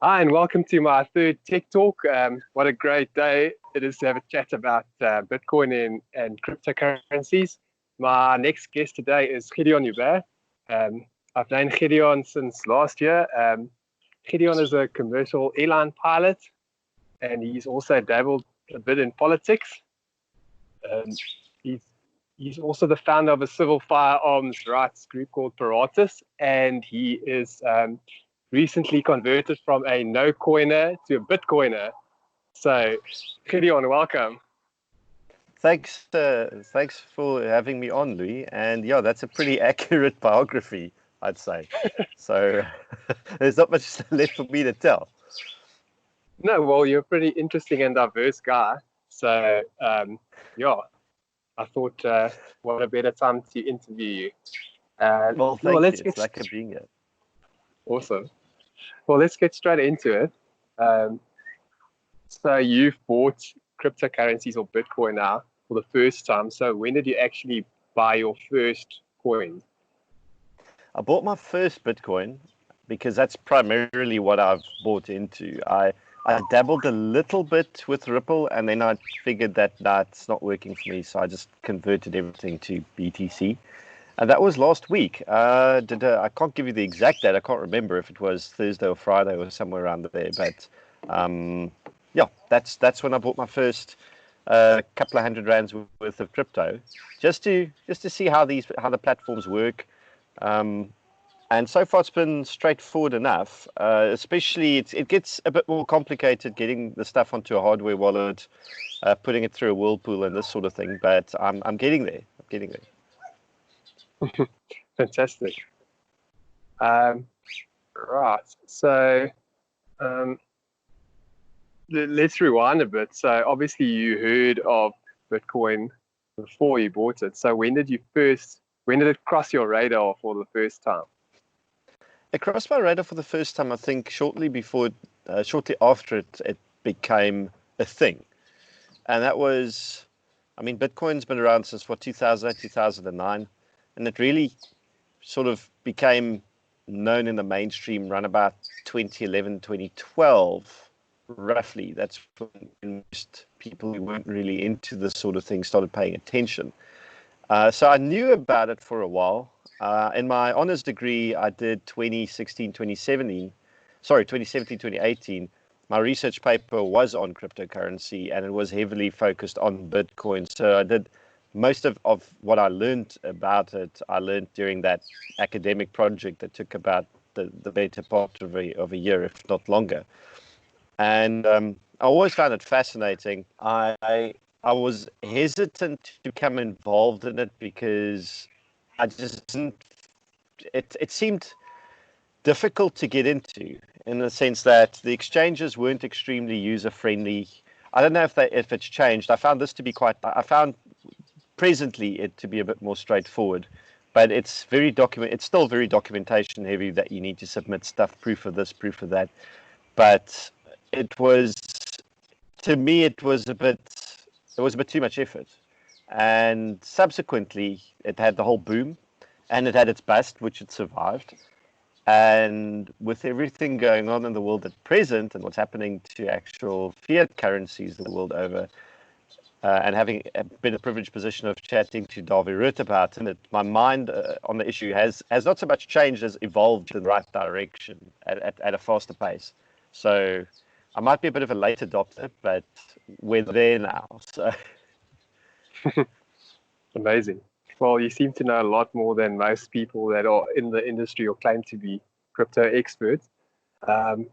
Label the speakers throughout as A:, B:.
A: Hi, and welcome to my third Tech Talk. What a great day it is to have a chat about Bitcoin and cryptocurrencies. My next guest today is Gideon Joubert. I've known Gideon since last year. Gideon is a commercial airline pilot, and he's also dabbled a bit in politics. He's also the founder of a civil firearms rights group called Paratus, and he is recently converted from a nocoiner to a Bitcoiner. So, Gideon, welcome.
B: Thanks for having me on, Louis. And yeah, that's a pretty accurate biography, I'd say. So there's not much left for me to tell.
A: No, well, you're a pretty interesting and diverse guy. So, yeah, I thought, what a better time to interview you.
B: Well, thank you. It's like being here.
A: Awesome. Well, let's get straight into it. So you've bought cryptocurrencies or Bitcoin now for the first time. So when did you actually buy your first coin?
B: I bought my first Bitcoin because that's primarily what I've bought into. I dabbled a little bit with Ripple, and then I figured that it's not working for me, so I just converted everything to BTC. And that was last week. I can't give you the exact date. I can't remember if it was Thursday or Friday or somewhere around there. But yeah, that's when I bought my first couple of $100 worth of crypto, just to see how the platforms work. And so far it's been straightforward enough. Especially it gets a bit more complicated getting the stuff onto a hardware wallet, putting it through a whirlpool and this sort of thing. But I'm getting there.
A: Fantastic. Right. So let's rewind a bit. So obviously you heard of Bitcoin before you bought it. So when did it cross your radar for the first time?
B: It crossed my radar for the first time, I think, shortly after it became a thing. And that was, Bitcoin's been around since 2008, 2009. And it really sort of became known in the mainstream around about 2011, 2012, roughly. That's when most people who weren't really into this sort of thing started paying attention. So I knew about it for a while. In my honors degree, I did 2017, 2018. My research paper was on cryptocurrency, and it was heavily focused on Bitcoin. So I did most of what I learned about it, I learned during that academic project that took about the better part of a year, if not longer. And I always found it fascinating. I was hesitant to become involved in it because I just didn't. It seemed difficult to get into, in the sense that the exchanges weren't extremely user friendly. I don't know if it's changed. I found presently it to be a bit more straightforward, but it's still very documentation heavy, that you need to submit stuff, proof of this, proof of that. But to me it was a bit too much effort. And subsequently it had the whole boom, and it had its bust, which it survived. And with everything going on in the world at present, and what's happening to actual fiat currencies the world over, and having been a privileged position of chatting to Dawie Ruth about it, my mind on the issue has not so much changed as evolved in the right direction at a faster pace. So I might be a bit of a late adopter, but we're there now. So
A: Amazing. Well, you seem to know a lot more than most people that are in the industry or claim to be crypto experts. So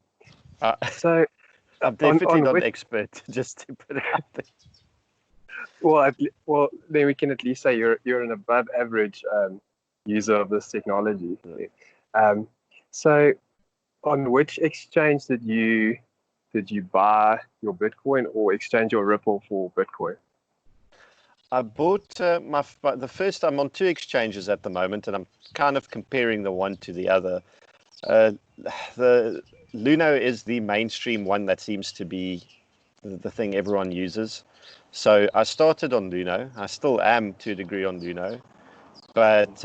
B: I'm definitely not an expert, just to put it out there.
A: Well, then we can at least say you're an above average user of this technology. So, on which exchange did you buy your Bitcoin, or exchange your Ripple for Bitcoin?
B: I bought the first. I'm on two exchanges at the moment, and I'm kind of comparing the one to the other. The Luno is the mainstream one that seems to be the thing everyone uses. So I started on Luno. I still am to a degree on Luno, but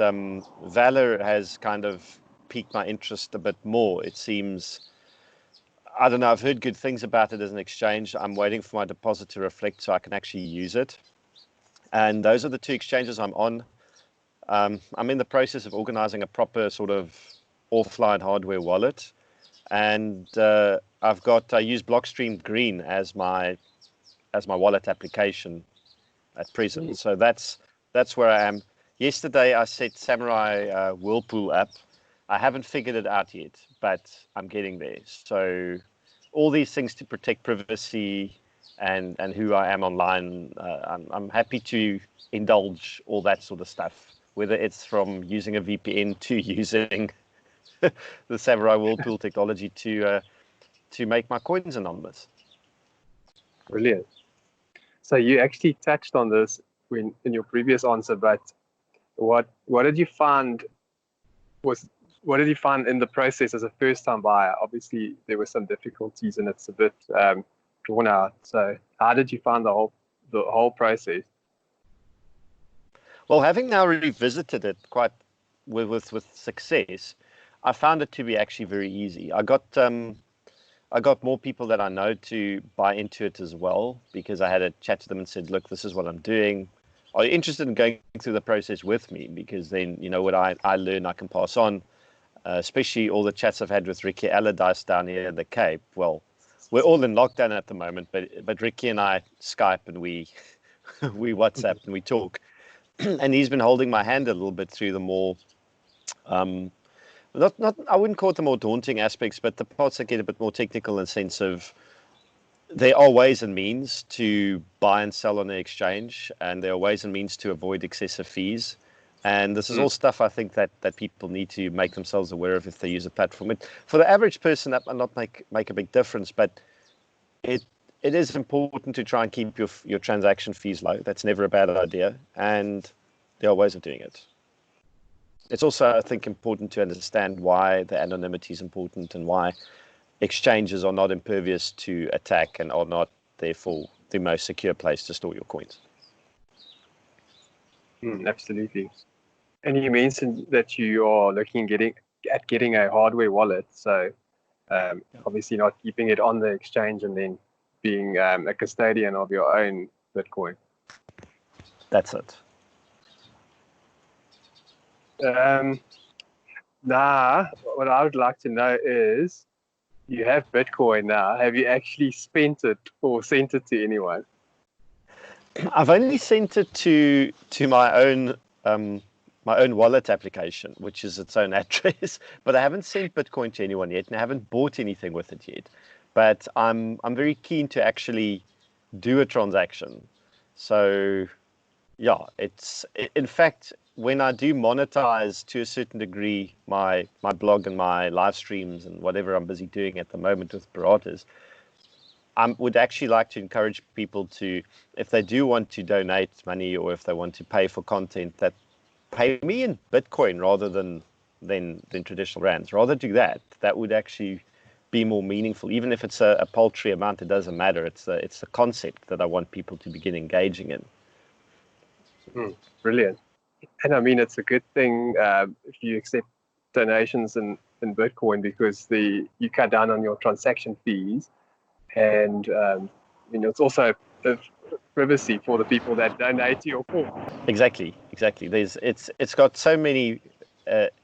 B: Valor has kind of piqued my interest a bit more. It seems I don't know. I've heard good things about it as an exchange. I'm waiting for my deposit to reflect so I can actually use it. And those are the 2 exchanges I'm on. I'm in the process of organizing a proper sort of offline hardware wallet. And I use Blockstream Green as my wallet application at present. So that's where I am. Yesterday I set Samurai Whirlpool app. I haven't figured it out yet, but I'm getting there. So all these things to protect privacy and who I am online, I'm happy to indulge all that sort of stuff, whether it's from using a VPN to using the Samurai Whirlpool technology to make my coins anonymous.
A: Brilliant. So you actually touched on this in your previous answer, but what did you find in the process as a first-time buyer? Obviously, there were some difficulties, and it's a bit drawn out. So, how did you find the whole process?
B: Well, having now revisited it quite with success, I found it to be actually very easy. I got more people that I know to buy into it as well, because I had a chat to them and said, look, this is what I'm doing. Are you interested in going through the process with me? Because then, what I learn, I can pass on, especially all the chats I've had with Ricky Allardyce down here in the Cape. Well, we're all in lockdown at the moment, but Ricky and I Skype and we WhatsApp and we talk. And he's been holding my hand a little bit through the more, not I wouldn't call it the more daunting aspects, but the parts that get a bit more technical in the sense of there are ways and means to buy and sell on the exchange, and there are ways and means to avoid excessive fees. And this is all stuff I think that people need to make themselves aware of if they use a platform. For the average person, that might not make a big difference, but it is important to try and keep your transaction fees low. That's never a bad idea, and there are ways of doing it. It's also, I think, important to understand why the anonymity is important and why exchanges are not impervious to attack and are not, therefore, the most secure place to store your coins.
A: Absolutely. And you mentioned that you are looking at getting a hardware wallet. So obviously not keeping it on the exchange and then being a custodian of your own Bitcoin.
B: That's it.
A: What I would like to know is, you have Bitcoin now. Have you actually spent it or sent it to anyone?
B: I've only sent it to my own wallet application, which is its own address. But I haven't sent Bitcoin to anyone yet, and I haven't bought anything with it yet. But I'm very keen to actually do a transaction. So yeah, in fact, when I do monetize to a certain degree my blog and my live streams and whatever I'm busy doing at the moment with Paratus, I would actually like to encourage people to, if they do want to donate money or if they want to pay for content, that pay me in Bitcoin rather than traditional rands. Rather do that. That would actually be more meaningful. Even if it's a paltry amount, it doesn't matter. It's the concept that I want people to begin engaging in.
A: Brilliant. And I mean, it's a good thing if you accept donations in Bitcoin, because you cut down on your transaction fees, and it's also a privacy for the people that donate to your cause.
B: Exactly. It's got so many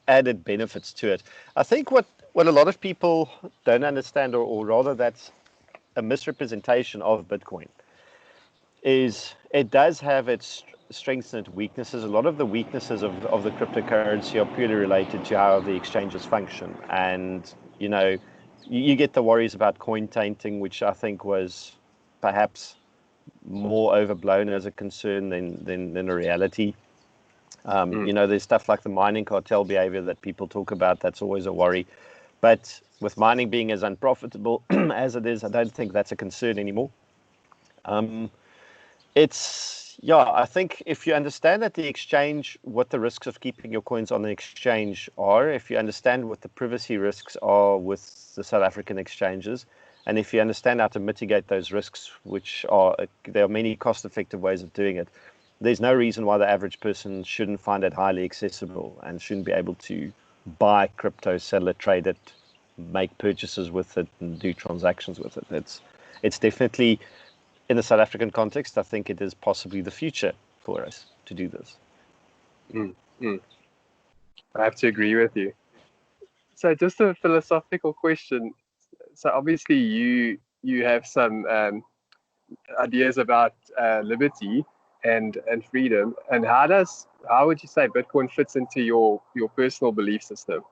B: added benefits to it. I think what a lot of people don't understand, or rather that's a misrepresentation of Bitcoin, is it does have its strengths and weaknesses. A lot of the weaknesses of the cryptocurrency are purely related to how the exchanges function. And, you get the worries about coin tainting, which I think was perhaps more overblown as a concern than a reality. There's stuff like the mining cartel behavior that people talk about. That's always a worry. But with mining being as unprofitable as it is, I don't think that's a concern anymore. I think if you understand that the exchange, what the risks of keeping your coins on the exchange are, if you understand what the privacy risks are with the South African exchanges, and if you understand how to mitigate those risks, there are many cost-effective ways of doing it, there's no reason why the average person shouldn't find it highly accessible and shouldn't be able to buy crypto, sell it, trade it, make purchases with it and do transactions with it. It's definitely, in the South African context, I think it is possibly the future for us to do this.
A: I have to agree with you. So just a philosophical question. So obviously you have some ideas about liberty and freedom, and how would you say Bitcoin fits into your personal belief system?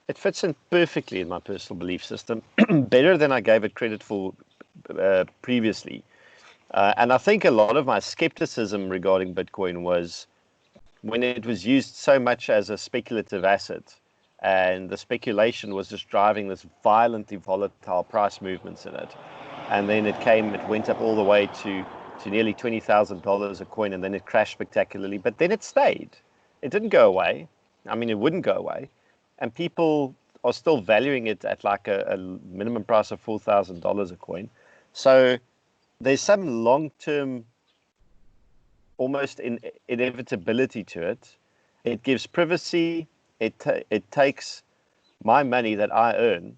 B: It fits in perfectly in my personal belief system, better than I gave it credit for previously. And I think a lot of my skepticism regarding Bitcoin was when it was used so much as a speculative asset, and the speculation was just driving this violently volatile price movements in it. And then it went up all the way to nearly $20,000 a coin, and then it crashed spectacularly. But then it stayed. It didn't go away. I mean, it wouldn't go away. And people are still valuing it at like a minimum price of $4,000 a coin. So there's some long-term almost inevitability to it. It gives privacy. It takes my money that I earn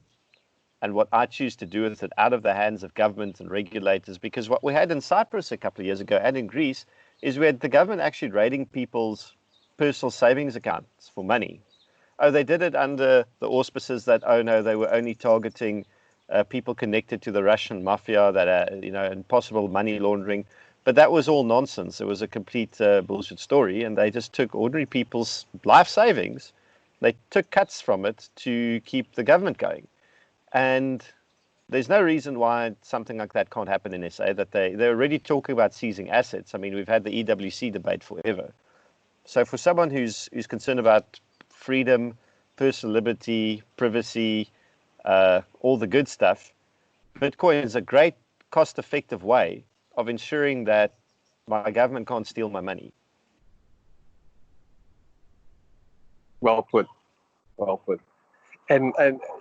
B: and what I choose to do with it out of the hands of government and regulators. Because what we had in Cyprus a couple of years ago and in Greece is we had the government actually raiding people's personal savings accounts for money. Oh, they did it under the auspices that, oh no, they were only targeting people connected to the Russian mafia, that and possible money laundering. But that was all nonsense. It was a complete bullshit story, and they just took ordinary people's life savings. They took cuts from it to keep the government going. And there's no reason why something like that can't happen in SA, that they're already talking about seizing assets. I mean, we've had the EWC debate forever. So for someone who's concerned about freedom, personal liberty, privacy, all the good stuff, Bitcoin is a great cost-effective way of ensuring that my government can't steal my money.
A: Well put. And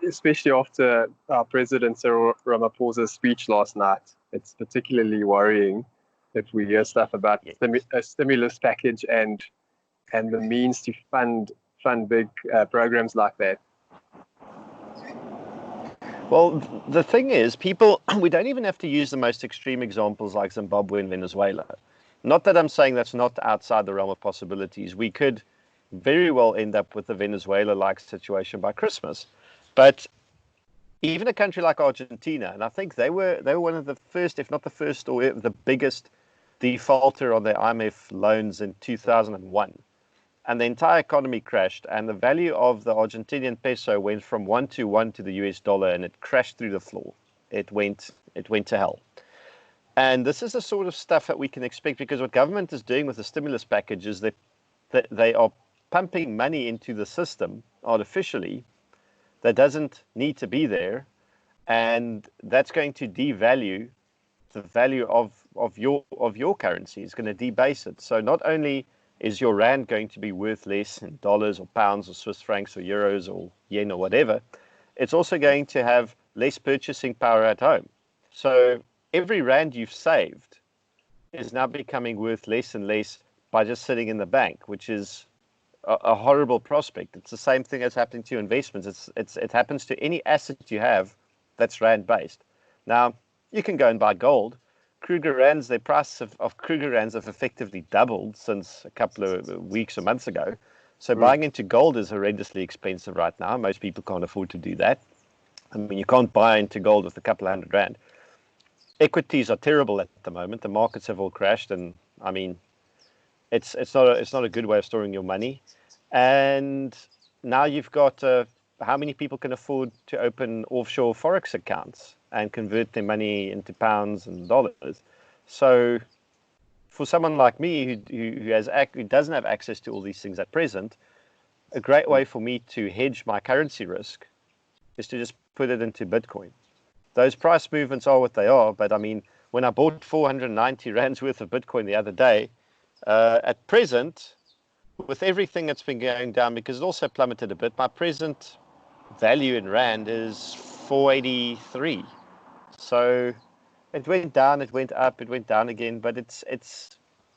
A: especially after our President Cyril Ramaphosa's speech last night, it's particularly worrying if we hear stuff about a stimulus package and the means to fund big programs like that.
B: Well, the thing is, we don't even have to use the most extreme examples like Zimbabwe and Venezuela. Not that I'm saying that's not outside the realm of possibilities. We could very well end up with a Venezuela-like situation by Christmas. But even a country like Argentina, and I think they were one of the first, if not the first, or the biggest defaulter on their IMF loans in 2001. And the entire economy crashed, and the value of the Argentinian peso went from 1 to 1 to the US dollar, and it crashed through the floor. It went to hell. And this is the sort of stuff that we can expect, because what government is doing with the stimulus package is that they are pumping money into the system artificially that doesn't need to be there, and that's going to devalue the value of your currency. It's going to debase it. So not only is your rand going to be worth less in dollars or pounds or Swiss francs or euros or yen or whatever, it's also going to have less purchasing power at home. So every rand you've saved is now becoming worth less and less by just sitting in the bank, which is a horrible prospect. It's the same thing as happening to your investments. It happens to any asset you have that's rand based. Now, you can go and buy gold. Kruger rands, their price of Kruger rands have effectively doubled since a couple of weeks or months ago. So buying into gold is horrendously expensive right now. Most people can't afford to do that. I mean, you can't buy into gold with a couple of $100. Equities are terrible at the moment. The markets have all crashed, and I mean, it's not a good way of storing your money. And now you've got how many people can afford to open offshore forex accounts and convert their money into pounds and dollars? So for someone like me who doesn't have access to all these things at present, a great way for me to hedge my currency risk is to just put it into Bitcoin. Those price movements are what they are, but I mean, when I bought 490 rands worth of Bitcoin the other day, at present, with everything that's been going down, because it also plummeted a bit, my present value in rand is 483. So it went down, it went up, it went down again, but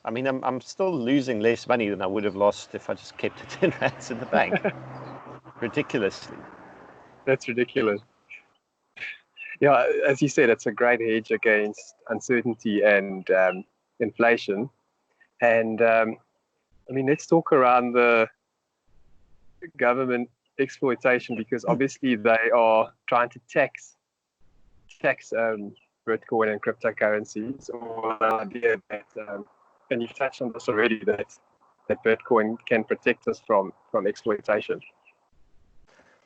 B: I mean, I'm still losing less money than I would have lost if I just kept it in rands in the bank. Ridiculously.
A: That's ridiculous. Yeah, as you said, it's a great hedge against uncertainty and inflation. And I mean, let's talk around the government exploitation, because obviously they are trying to tax Bitcoin and cryptocurrencies, or the idea that, and you've touched on this already, that Bitcoin can protect us from exploitation.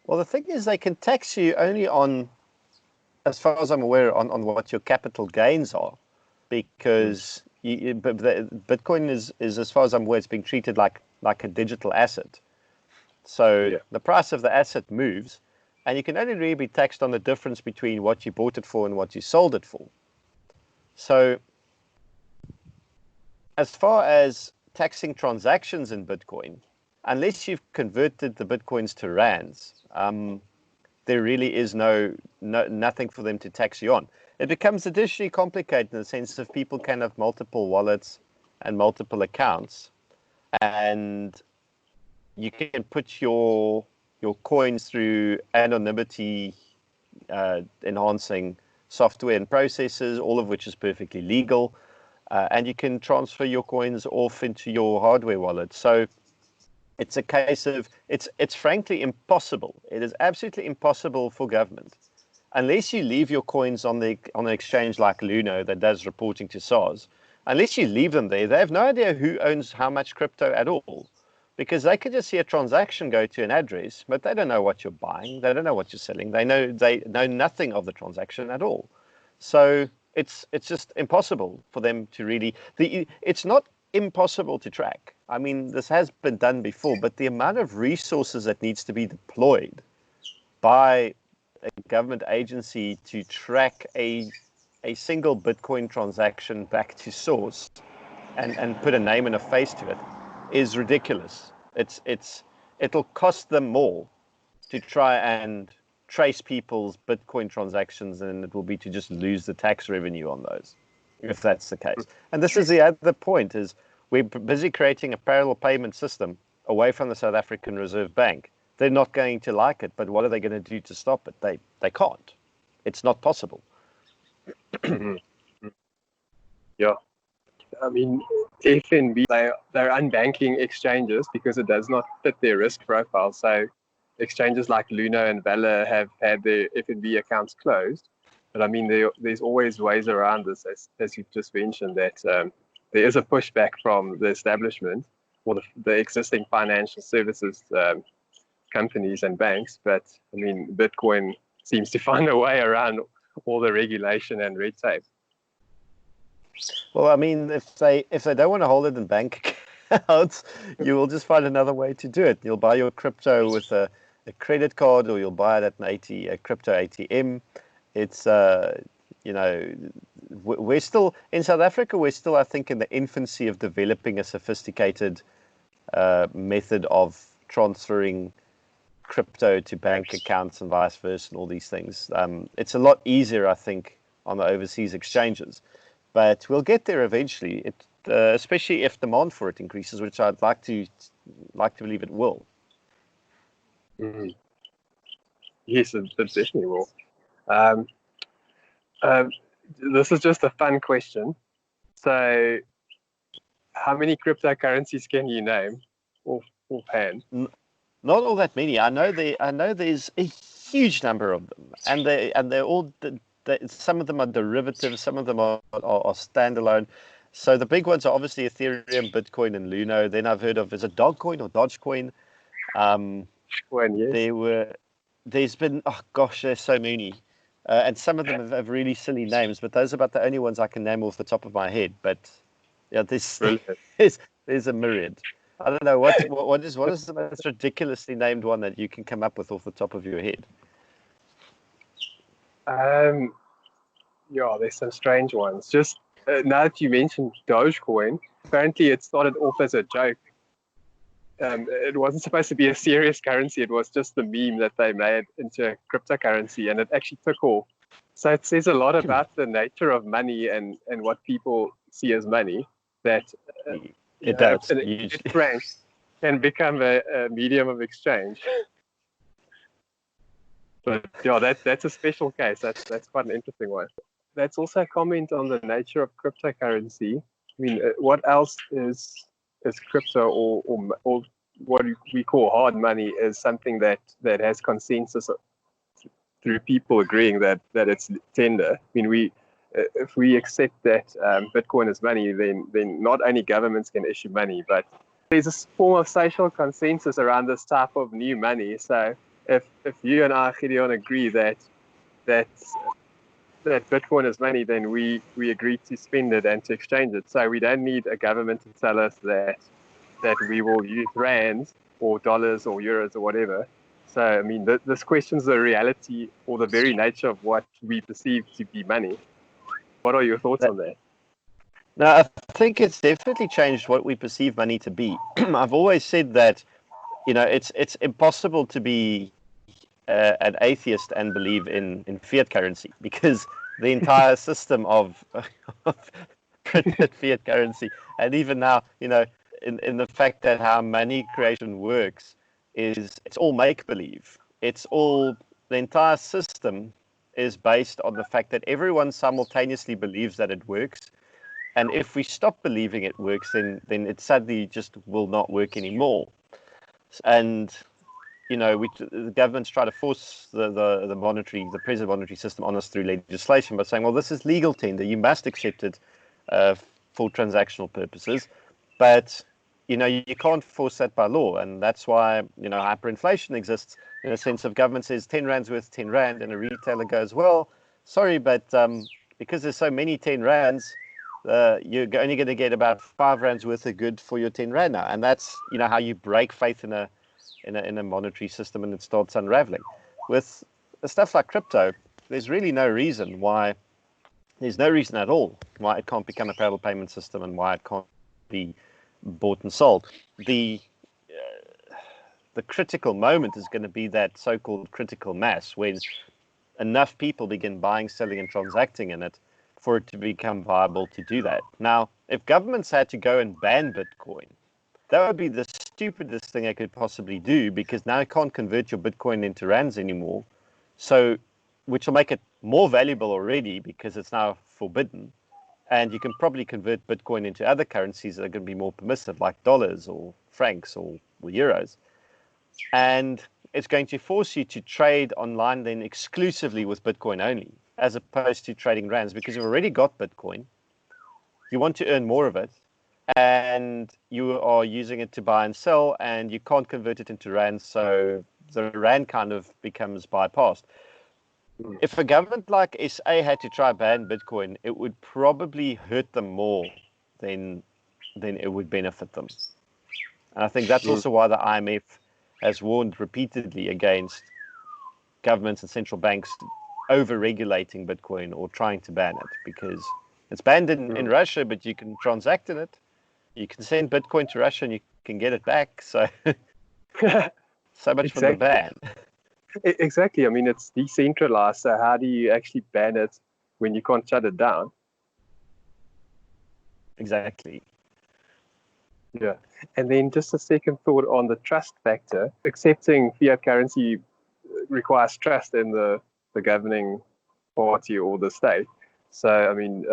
B: Well, the thing is, they can tax you only on, as far as I'm aware, on what your capital gains are, because Bitcoin is, as far as I'm aware, it's being treated like a digital asset. So the price of the asset moves, and you can only really be taxed on the difference between what you bought it for and what you sold it for. So as far as taxing transactions in Bitcoin, unless you've converted the Bitcoins to rands, there really is nothing for them to tax you on. It becomes additionally complicated in the sense of people can have multiple wallets and multiple accounts, and you can put your coins through anonymity enhancing software and processes, all of which is perfectly legal, and you can transfer your coins off into your hardware wallet. So it's a case of, it's frankly impossible. It is absolutely impossible for government, unless you leave your coins on an exchange like Luno that does reporting to SARS. Unless you leave them there, they have no idea who owns how much crypto at all, because they can just see a transaction go to an address, but they don't know what you're buying. They don't know what you're selling. They know nothing of the transaction at all. So it's just impossible for them to really. It's not impossible to track. I mean, this has been done before, but the amount of resources that needs to be deployed by a government agency to track a single Bitcoin transaction back to source and put a name and a face to it is ridiculous. It'll cost them more to try and trace people's Bitcoin transactions than it will be to just lose the tax revenue on those, if that's the case. And this is the other point, is we're busy creating a parallel payment system away from the South African Reserve Bank. They're not going to like it, but what are they going to do to stop it? They can't. It's not possible.
A: Yeah. I mean, FNB, they're unbanking exchanges because it does not fit their risk profile. So exchanges like Luno and Valor have had their FNB accounts closed. But I mean, there's always ways around this, as you've just mentioned, that there is a pushback from the establishment or the existing financial services companies and banks. But I mean, Bitcoin seems to find a way around all the regulation and red tape.
B: Well, I mean, if they don't want to hold it in bank accounts, you will just find another way to do it. You'll buy your crypto with a credit card, or you'll buy it at a crypto ATM. It's we're still in South Africa. We're still, I think, in the infancy of developing a sophisticated method of transferring crypto to bank accounts and vice versa, and all these things. It's a lot easier, I think, on the overseas exchanges. But we'll get there eventually, especially if demand for it increases, which I'd like to believe it will.
A: Mm-hmm. Yes, it definitely will. This is just a fun question. So, how many cryptocurrencies can you name offhand?
B: Not all that many. I know there's a huge number of them, and they're all. Some of them are derivatives, some of them are standalone. So the big ones are obviously Ethereum, Bitcoin, and Luno. Then I've heard of, is it Dogcoin or Dogecoin?
A: Yes.
B: There's been, oh gosh, there's so many. And some of them have really silly names, but those are about the only ones I can name off the top of my head. But yeah, there's a myriad. I don't know what is the most ridiculously named one that you can come up with off the top of your head?
A: Yeah, there's some strange ones. Just now that you mentioned Dogecoin, apparently it started off as a joke. It wasn't supposed to be a serious currency. It was just the meme that they made into a cryptocurrency, and it actually took off. So it says a lot about the nature of money and what people see as money, that
B: it does.
A: Franc can become a medium of exchange. But yeah, that's a special case. That's quite an interesting one. That's also a comment on the nature of cryptocurrency. I mean, what else is crypto or what we call hard money is something that has consensus through people agreeing that it's tender. I mean, if we accept that Bitcoin is money, then not only governments can issue money, but there's a form of social consensus around this type of new money. So if you and I, Gideon, agree that Bitcoin is money, then we agree to spend it and to exchange it. So we don't need a government to tell us that we will use rands or dollars or euros or whatever. So, I mean, this questions the reality or the very nature of what we perceive to be money. What are your thoughts on that?
B: No, I think it's definitely changed what we perceive money to be. I've always said that, it's impossible to be an atheist and believe in fiat currency, because the entire system of printed fiat currency, and even now, in the fact that how money creation works is it's all make-believe. The entire system is based on the fact that everyone simultaneously believes that it works. And if we stop believing it works, then it suddenly just will not work anymore. And, the governments try to force the present monetary system on us through legislation by saying, well, this is legal tender. You must accept it for transactional purposes. But, you can't force that by law. And that's why, hyperinflation exists, in a sense of government says 10 rand's worth 10 rand, and a retailer goes, well, sorry, but because there's so many 10 rands, you're only going to get about 5 rand's worth of good for your 10 rand now. And that's, how you break faith in a monetary system, and it starts unraveling. With stuff like crypto, there's really no reason at all why it can't become a parallel payment system and why it can't be bought and sold. The critical moment is going to be that so-called critical mass, when enough people begin buying, selling, and transacting in it for it to become viable to do that. Now, if governments had to go and ban Bitcoin, that would be the stupidest thing I could possibly do, because now you can't convert your Bitcoin into rands anymore. So, which will make it more valuable already, because it's now forbidden. And you can probably convert Bitcoin into other currencies that are going to be more permissive, like dollars or francs or euros. And it's going to force you to trade online then exclusively with Bitcoin only, as opposed to trading rands, because you've already got Bitcoin. You want to earn more of it, and you are using it to buy and sell, and you can't convert it into rands, so the rand kind of becomes bypassed. If a government like SA had to try ban Bitcoin, it would probably hurt them more than it would benefit them. And I think that's also why the IMF has warned repeatedly against governments and central banks over-regulating Bitcoin or trying to ban it, because it's banned in Russia, but you can transact in it. You can send Bitcoin to Russia and you can get it back. So, so much for the ban.
A: Exactly. I mean, it's decentralized. So how do you actually ban it when you can't shut it down?
B: Exactly.
A: Yeah. And then just a second thought on the trust factor. Accepting fiat currency requires trust in the governing party or the state. So, I mean,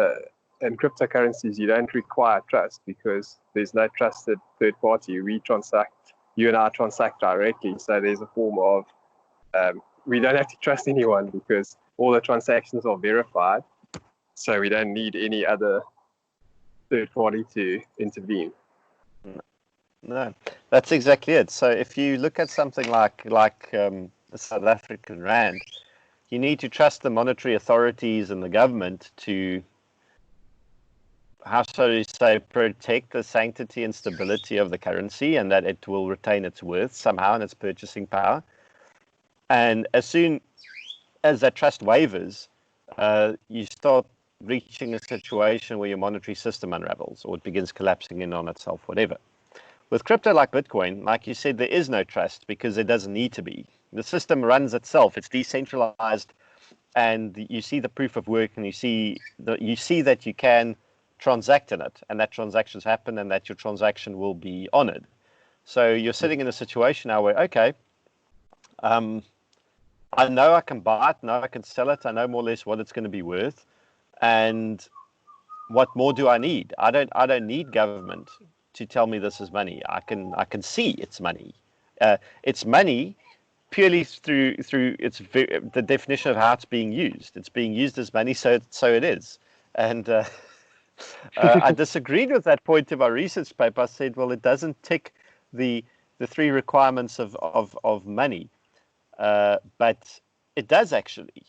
A: in cryptocurrencies, you don't require trust, because there's no trusted third party. You and I transact directly. So there's a form of, we don't have to trust anyone, because all the transactions are verified. So we don't need any other third party to intervene.
B: No, that's exactly it. So if you look at something like the South African rand, you need to trust the monetary authorities and the government to, how so to say, protect the sanctity and stability of the currency, and that it will retain its worth somehow and its purchasing power. And as soon as that trust wavers, you start reaching a situation where your monetary system unravels, or it begins collapsing in on itself, whatever. With crypto like Bitcoin, like you said, there is no trust, because there doesn't need to be. The system runs itself. It's decentralized, and you see the proof of work, and you see that you can transact in it, and that transactions happen, and that your transaction will be honored. So you're sitting in a situation now where, okay, I know I can buy it, know I can sell it, I know more or less what it's going to be worth, and what more do I need? I don't need government to tell me this is money. I can see it's money. It's money purely through the definition of how it's being used. It's being used as money, so it is. And I disagreed with that point in my research paper. I said, well, it doesn't tick the three requirements of money, but it does actually.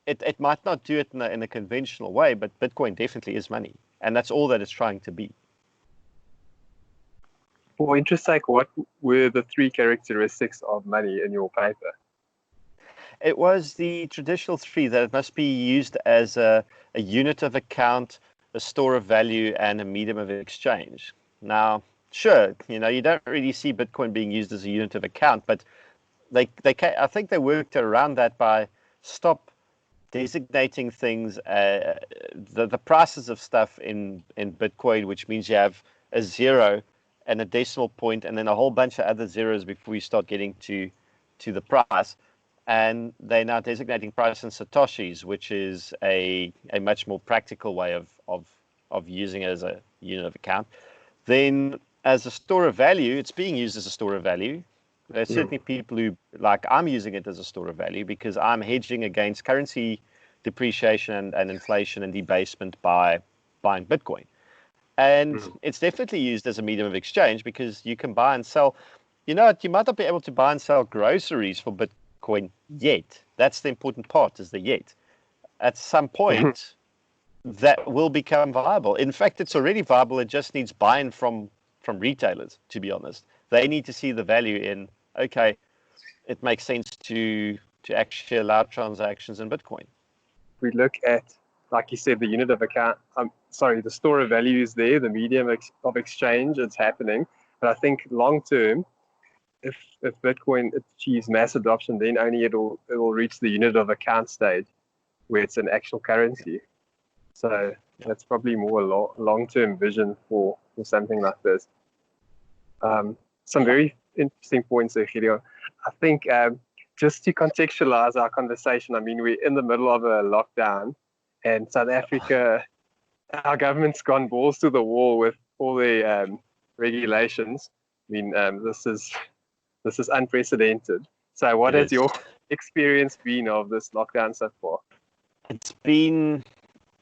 B: It might not do it in a conventional way, but Bitcoin definitely is money, and that's all that it's trying to be.
A: For interest sake, what were the three characteristics of money in your paper?
B: It was the traditional three, that it must be used as a unit of account, a store of value, and a medium of exchange. Now, sure, you don't really see Bitcoin being used as a unit of account, but I think they worked around that by stop designating things, the prices of stuff in Bitcoin, which means you have a zero and a decimal point and then a whole bunch of other zeros before you start getting to the price. And they're now designating price in Satoshis, which is a much more practical way of using it as a unit of account. Then as a store of value, it's being used as a store of value. There's certainly people who, like, I'm using it as a store of value because I'm hedging against currency depreciation and inflation and debasement by buying Bitcoin. And it's definitely used as a medium of exchange because you can buy and sell. You might not be able to buy and sell groceries for Bitcoin yet. That's the important part, is the yet. At some point, that will become viable. In fact, it's already viable. It just needs buy-in from retailers, to be honest. They need to see the value in, okay, it makes sense to actually allow transactions in Bitcoin.
A: We look at, like you said, the unit of account, the store of value is there, the medium of exchange, it's happening. But I think long term, if Bitcoin achieves mass adoption, then only it will reach the unit of account stage where it's an actual currency. So that's probably more long-term vision for something like this. Some very interesting points there, Gideon. I think just to contextualize our conversation, I mean, we're in the middle of a lockdown, and South Africa, our government's gone balls to the wall with all the regulations. I mean, this is unprecedented. So what has your experience been of this lockdown so far?
B: It's been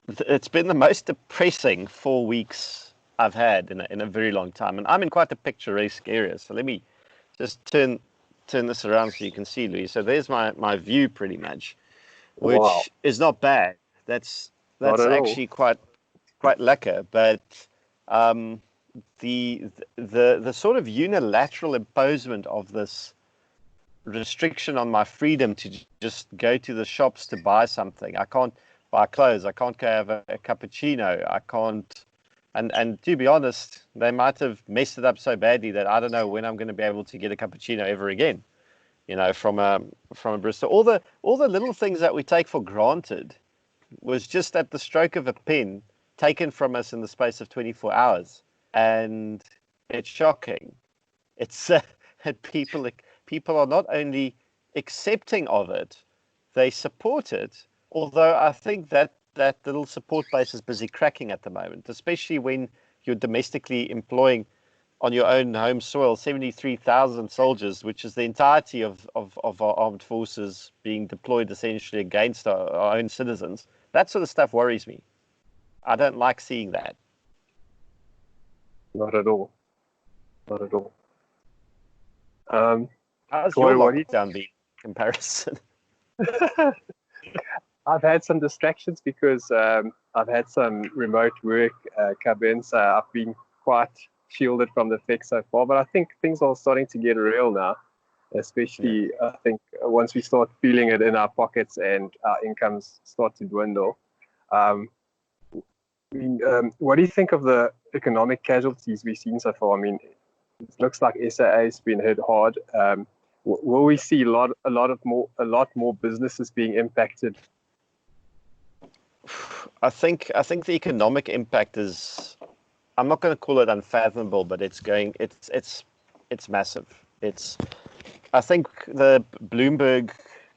B: the most depressing 4 weeks I've had in a very long time, and I'm in quite a picturesque area. So let me just turn this around so you can see, Louis. So there's my view, pretty much, which is not bad. That's actually quite lekker. But the sort of unilateral imposement of this restriction on my freedom to just go to the shops to buy something. I can't buy clothes. I can't go have a cappuccino. I can't. And to be honest, they might have messed it up so badly that I don't know when I'm going to be able to get a cappuccino ever again. From a Bristol. All the little things that we take for granted was just at the stroke of a pen taken from us in the space of 24 hours, and it's shocking. It's people are not only accepting of it, they support it. Although I think that little support base is busy cracking at the moment, especially when you're domestically employing on your own home soil 73,000 soldiers, which is the entirety of our armed forces being deployed essentially against our own citizens. That sort of stuff worries me. I don't like seeing that.
A: Not at all.
B: How's your lockdown been in comparison?
A: I've had some distractions because I've had some remote work come in, so I've been quite shielded from the effects so far. But I think things are starting to get real now, especially I think once we start feeling it in our pockets and our incomes start to dwindle. What do you think of the economic casualties we've seen so far? I mean, it looks like SAA has been hit hard. Will we see a lot more businesses being impacted?
B: I think the economic impact is, I'm not going to call it unfathomable, but it's massive. I think the Bloomberg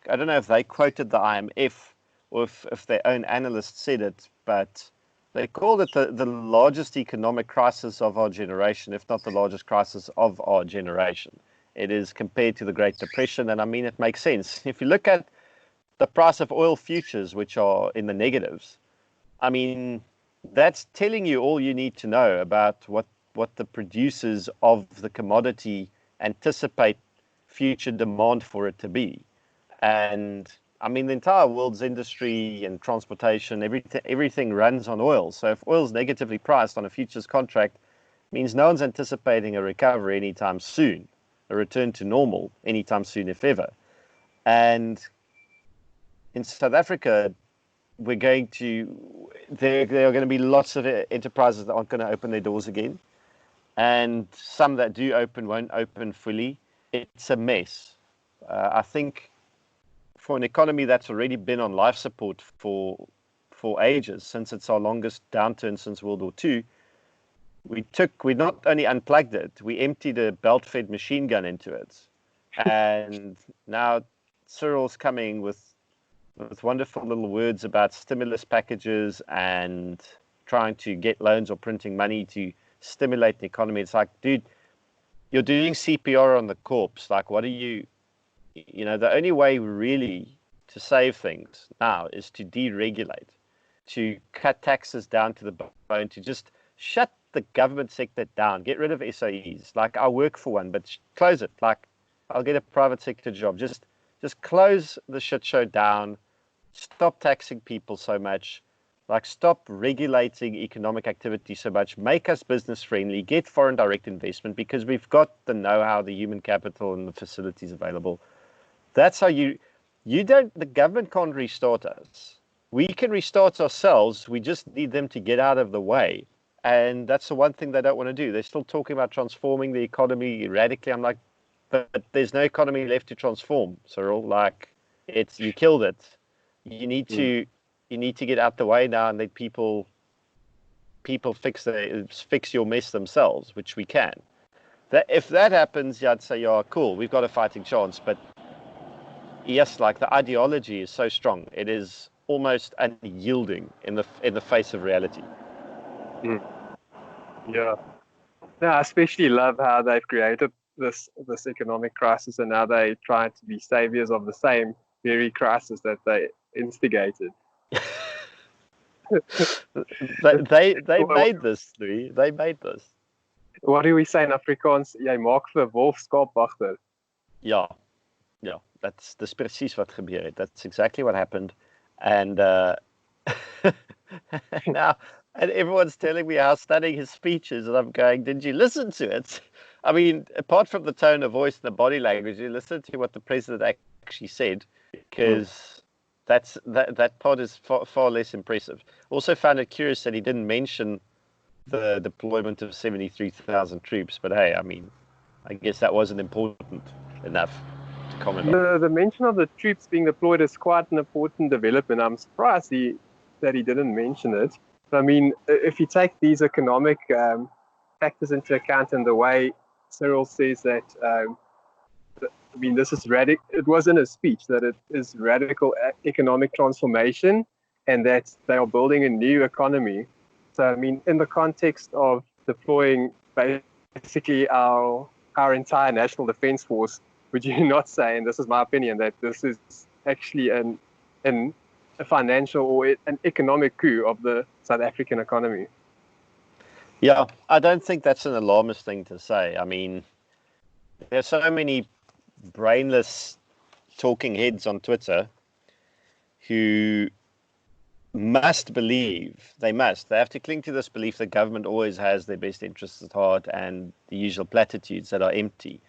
B: I don't know if they quoted the IMF or if their own analysts said it, but they called it the largest economic crisis of our generation, if not the largest crisis of our generation. It is compared to the Great Depression, and I mean, it makes sense. If you look at the price of oil futures, which are in the negatives, I mean, that's telling you all you need to know about what the producers of the commodity anticipate future demand for it to be. And I mean, the entire world's industry and transportation, everything runs on oil. So if oil's negatively priced on a futures contract, it means no one's anticipating a recovery anytime soon, a return to normal anytime soon, if ever. And in South Africa, there are going to be lots of enterprises that aren't going to open their doors again. And some that do open won't open fully. It's a mess. I think for an economy that's already been on life support for ages, since it's our longest downturn since World War II, we not only unplugged it, we emptied a belt-fed machine gun into it. And now Cyril's coming with wonderful little words about stimulus packages and trying to get loans or printing money to stimulate the economy. It's like, dude, you're doing CPR on the corpse. Like, what are you know, the only way really to save things now is to deregulate, to cut taxes down to the bone, to just shut the government sector down, get rid of SOEs. Like, I work for one, but close it. Like, I'll get a private sector job. Just close the shit show down. Stop taxing people so much. Like, stop regulating economic activity so much. Make us business friendly. Get foreign direct investment, because we've got the know-how, the human capital, and the facilities available. That's how the government can't restart us. We can restart ourselves. We just need them to get out of the way. And that's the one thing they don't want to do. They're still talking about transforming the economy radically. I'm like, but there's no economy left to transform, Cyril. Like, you killed it. You need to get out the way now and let people fix your mess themselves, which we can. If that happens, yeah, I'd say, yeah, cool, we've got a fighting chance. But yes, like, the ideology is so strong, it is almost unyielding in the face of reality.
A: Yeah. I especially love how they've created this economic crisis, and now they try to be saviors of the same very crisis that they instigated.
B: they made this, Louis. They made this.
A: What do we say in Afrikaans? Jy maak vir wolf skaapwagter.
B: Ja. Dis presies wat gebeur het. That's exactly what happened. And now, and everyone's telling me how stunning his speech is, and I'm going, did you listen to it? I mean, apart from the tone of voice and the body language, you listen to what the president actually said, because that part is far less impressive. Also found it curious that he didn't mention the deployment of 73,000 troops, but hey, I mean, I guess that wasn't important enough to comment on.
A: The mention of the troops being deployed is quite an important development. I'm surprised that he didn't mention it. I mean, if you take these economic factors into account, and the way Cyril says that, I mean, this is radical. It was in his speech that it is radical economic transformation, and that they are building a new economy. So, I mean, in the context of deploying basically our entire national defense force, would you not say, and this is my opinion, that this is actually a financial or an economic coup of the South African economy?
B: Yeah, I don't think that's an alarmist thing to say. I mean, there's so many brainless talking heads on Twitter who must believe, they have to cling to this belief that government always has their best interests at heart, and the usual platitudes that are empty.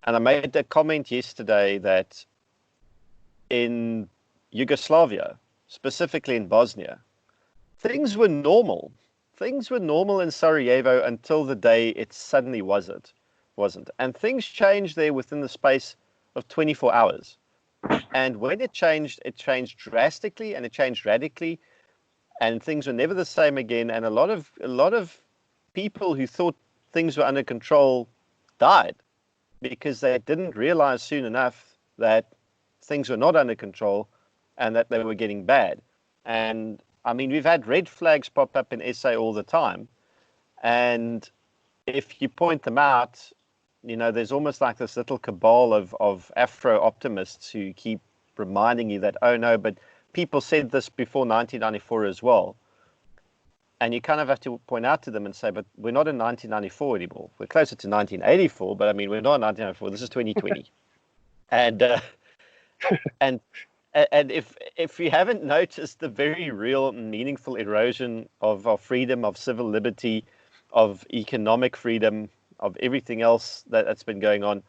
B: And I made a comment yesterday that in Yugoslavia, specifically in Bosnia, things were normal. Things were normal in Sarajevo until the day it suddenly wasn't. And things changed there within the space of 24 hours. And when it changed drastically, and it changed radically, and things were never the same again. And a lot of people who thought things were under control died, because they didn't realize soon enough that things were not under control and that they were getting bad. And I mean, we've had red flags pop up in SA all the time. And if you point them out, there's almost like this little cabal of Afro optimists who keep reminding you that, oh no, but people said this before 1994 as well. And you kind of have to point out to them and say, but we're not in 1994 anymore. We're closer to 1984, but I mean, we're not in 1994. This is 2020. and if you haven't noticed the very real and meaningful erosion of freedom, of civil liberty, of economic freedom, of everything else that's been going on,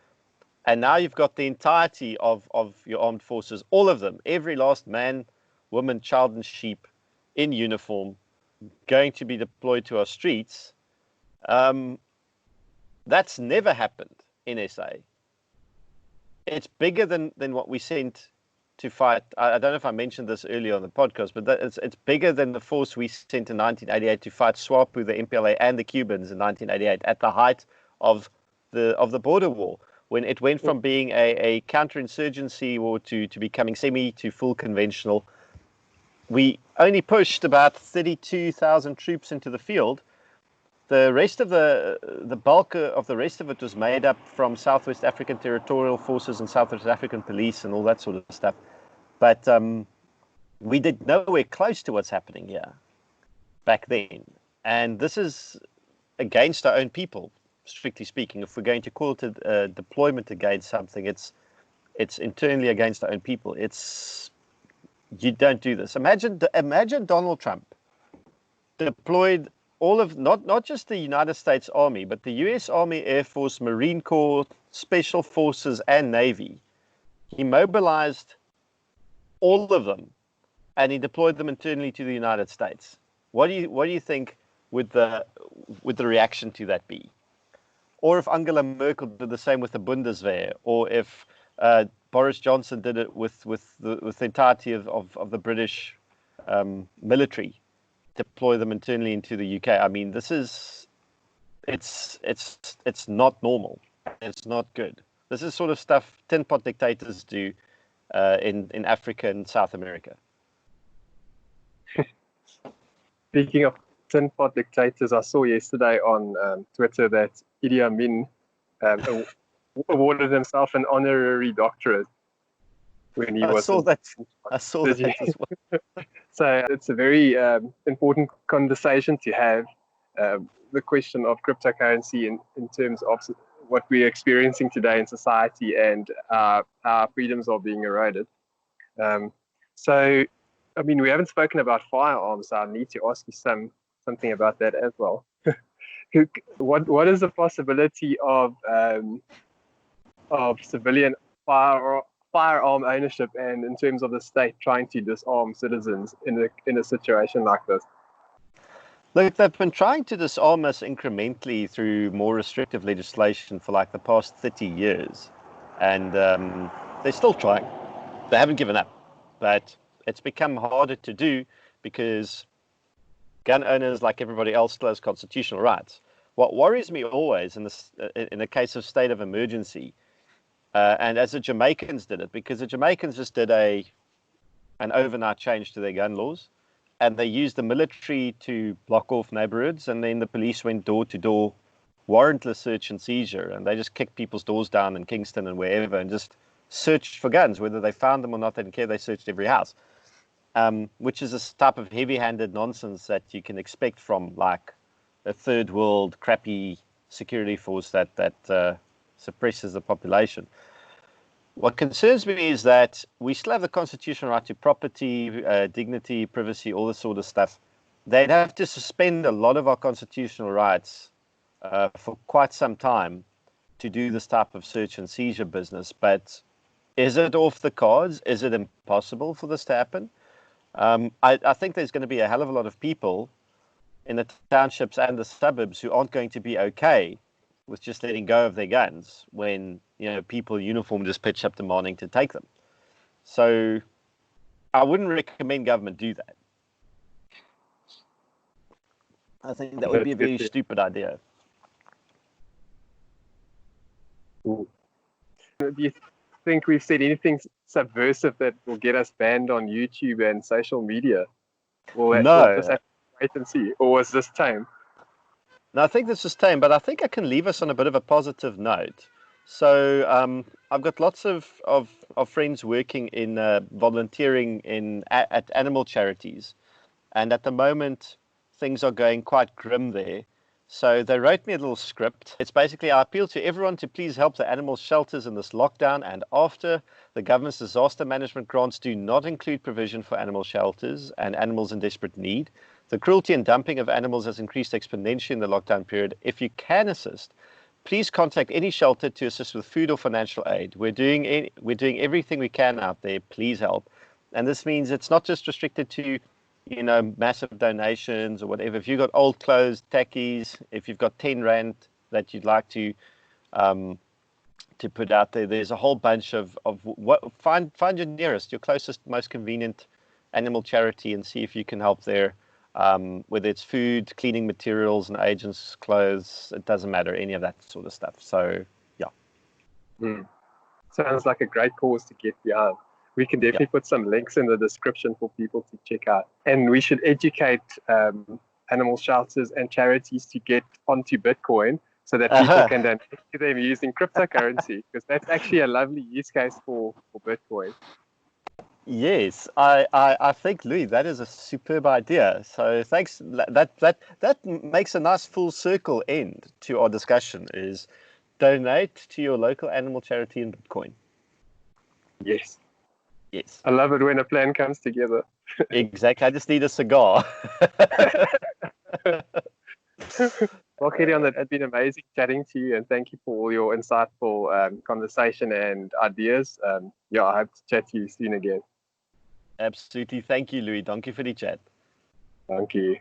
B: and now you've got the entirety of your armed forces, all of them, every last man, woman, child, and sheep in uniform, going to be deployed to our streets. That's never happened in SA. It's bigger than what we sent to fight. I don't know if I mentioned this earlier on the podcast, but it's bigger than the force we sent in 1988 to fight SWAPO, the MPLA, and the Cubans in 1988 at the height of the border war, when it went from being a counterinsurgency war to becoming semi to full conventional. We only pushed about 32,000 troops into the field. The rest of the bulk of the rest of it was made up from Southwest African Territorial Forces and Southwest African Police and all that sort of stuff. But we did nowhere close to what's happening here back then. And this is against our own people, strictly speaking. If we're going to call it a deployment against something, it's internally against our own people. You don't do this. Imagine Donald Trump deployed all of not just the United States Army, but the U.S. Army, Air Force, Marine Corps, Special Forces, and Navy. He mobilized all of them, and he deployed them internally to the United States. What do you think would the reaction to that be? Or if Angela Merkel did the same with the Bundeswehr, or if Boris Johnson did it with the entirety of the British military, deploy them internally into the UK. I mean, it's not normal. It's not good. This is sort of stuff tin pot dictators do in Africa and South America.
A: Speaking of tin pot dictators, I saw yesterday on Twitter that Idi Amin awarded himself an honorary doctorate when he was.
B: I saw that as well.
A: So it's a very important conversation to have, the question of cryptocurrency in terms of what we're experiencing today in society and our freedoms are being eroded. So, I mean, we haven't spoken about firearms, so I need to ask you something about that as well. What is the possibility of civilian firearm ownership, and in terms of the state trying to disarm citizens in a situation like this?
B: Look, they've been trying to disarm us incrementally through more restrictive legislation for like the past 30 years. And they're still trying. They haven't given up. But it's become harder to do because gun owners, like everybody else, still has constitutional rights. What worries me always in a case of state of emergency, and as the Jamaicans did it, because the Jamaicans just did an overnight change to their gun laws, and they used the military to block off neighborhoods, and then the police went door to door, warrantless search and seizure, and they just kicked people's doors down in Kingston and wherever and just searched for guns. Whether they found them or not, they didn't care. They searched every house, which is a type of heavy-handed nonsense that you can expect from like a third world crappy security force that suppresses the population. What concerns me is that we still have the constitutional right to property, dignity, privacy, all this sort of stuff. They'd have to suspend a lot of our constitutional rights for quite some time to do this type of search and seizure business. But is it off the cards? Is it impossible for this to happen? I think there's going to be a hell of a lot of people in the townships and the suburbs who aren't going to be okay with just letting go of their guns when, people in uniform just pitch up demanding to take them. So I wouldn't recommend government do that. I think that would be a very stupid idea.
A: Do you think we've said anything subversive that will get us banned on YouTube and social media? Or we'll just
B: No,
A: have to wait and see? Or was this time?
B: no, I think this is tame, but I think I can leave us on a bit of a positive note. So I've got lots of friends working in volunteering at animal charities, and at the moment things are going quite grim there. So they wrote me a little script. It's basically, I appeal to everyone to please help the animal shelters in this lockdown and after. The government's disaster management grants do not include provision for animal shelters and animals in desperate need. The cruelty and dumping of animals has increased exponentially in the lockdown period. If you can assist, please contact any shelter to assist with food or financial aid. We're doing everything we can out there. Please help. And this means it's not just restricted to, massive donations or whatever. If you've got old clothes, tackies, if you've got 10 rand that you'd like to put out there, there's a whole bunch of what. Find your nearest, your closest, most convenient animal charity and see if you can help there. Whether it's food, cleaning materials, and agents, clothes, it doesn't matter, any of that sort of stuff. So, yeah.
A: Sounds like a great cause to get behind. We can definitely put some links in the description for people to check out. And we should educate animal shelters and charities to get onto Bitcoin so that people can donate to them using cryptocurrency, because that's actually a lovely use case for Bitcoin.
B: Yes, I think, Louis, that is a superb idea. So thanks. That makes a nice full circle end to our discussion. Is donate to your local animal charity in Bitcoin.
A: Yes.
B: Yes.
A: I love it when a plan comes together.
B: Exactly. I just need a cigar.
A: Well, Gideon, it has been amazing chatting to you, and thank you for all your insightful conversation and ideas. I hope to chat to you soon again.
B: Absolutely. Thank you, Louis. Dankie vir die chat.
A: Thank you.